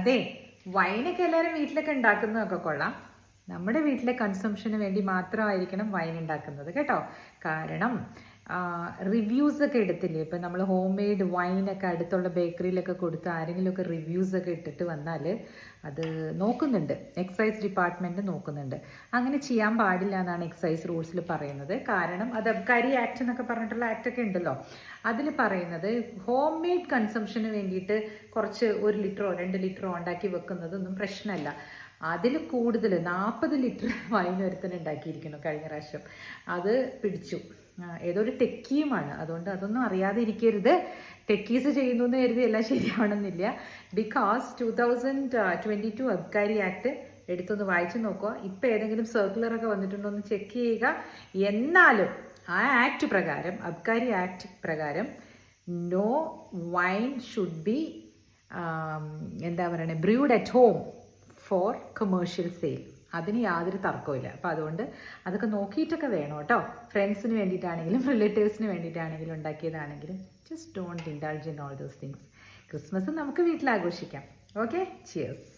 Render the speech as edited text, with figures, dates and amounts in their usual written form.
അതെ, വൈനൊക്കെ എല്ലാവരും വീട്ടിലൊക്കെ ഉണ്ടാക്കുന്നതൊക്കെ കൊള്ളാം. നമ്മുടെ വീട്ടിലെ കൺസംഷന് വേണ്ടി മാത്രമായിരിക്കണം വൈൻ ഉണ്ടാക്കുന്നത് കേട്ടോ. കാരണം റിവ്യൂസ് ഒക്കെ എടുത്തില്ലേ, ഇപ്പം നമ്മൾ ഹോം മെയ്ഡ് വൈനൊക്കെ അടുത്തുള്ള ബേക്കറിയിലൊക്കെ കൊടുത്ത് ആരെങ്കിലുമൊക്കെ റിവ്യൂസ് ഒക്കെ ഇട്ടിട്ട് വന്നാൽ അത് നോക്കുന്നുണ്ട്, എക്സൈസ് ഡിപ്പാർട്ട്മെൻറ്റ് നോക്കുന്നുണ്ട്. അങ്ങനെ ചെയ്യാൻ പാടില്ല എന്നാണ് എക്സൈസ് റൂൾസിൽ പറയുന്നത്. കാരണം അത് അബ്കാരി ആക്ട് എന്നൊക്കെ പറഞ്ഞിട്ടുള്ള ആക്റ്റൊക്കെ ഉണ്ടല്ലോ, അതിൽ പറയുന്നത് ഹോം മെയ്ഡ് കൺസംഷന് വേണ്ടിയിട്ട് കുറച്ച് 1 ലിറ്ററോ 2 ലിറ്ററോ ഉണ്ടാക്കി വെക്കുന്നതൊന്നും പ്രശ്നമല്ല. അതിൽ കൂടുതൽ 40 ലിറ്റർ വൈൻ ഒരുത്തൻ ഉണ്ടാക്കിയിരിക്കുന്നു കഴിഞ്ഞ പ്രാവശ്യം. അത് പിടിച്ചു. ഏതൊരു ടെക്കിയുമാണ്, അതുകൊണ്ട് അതൊന്നും അറിയാതെ ഇരിക്കരുത്. ടെക്കീസ് ചെയ്യുന്നു എന്ന് കരുതി എല്ലാം ശരിയാവണമെന്നില്ല. ബിക്കോസ് 2022 അബ്കാരി ആക്ട് എടുത്തൊന്ന് വായിച്ചു നോക്കുക. ഇപ്പം ഏതെങ്കിലും സർക്കുലറൊക്കെ വന്നിട്ടുണ്ടോ എന്ന് ചെക്ക് ചെയ്യുക. എന്നാലും ആ ആക്ട് പ്രകാരം, അബ്കാരി ആക്ട് പ്രകാരം നോ വൈൻ ഷുഡ് ബി എന്താ പറയണേ, brood at home for commercial sale. അതിന് യാതൊരു തർക്കമില്ല. അപ്പം അതുകൊണ്ട് അതൊക്കെ നോക്കിയിട്ടൊക്കെ വേണം കേട്ടോ. ഫ്രണ്ട്സിന് വേണ്ടിയിട്ടാണെങ്കിലും റിലേറ്റീവ്സിന് വേണ്ടിയിട്ടാണെങ്കിലും ഉണ്ടാക്കിയതാണെങ്കിലും just don't indulge in all those things. Christmas നമുക്ക് വീട്ടിൽ ആഘോഷിക്കാം. Okay, cheers.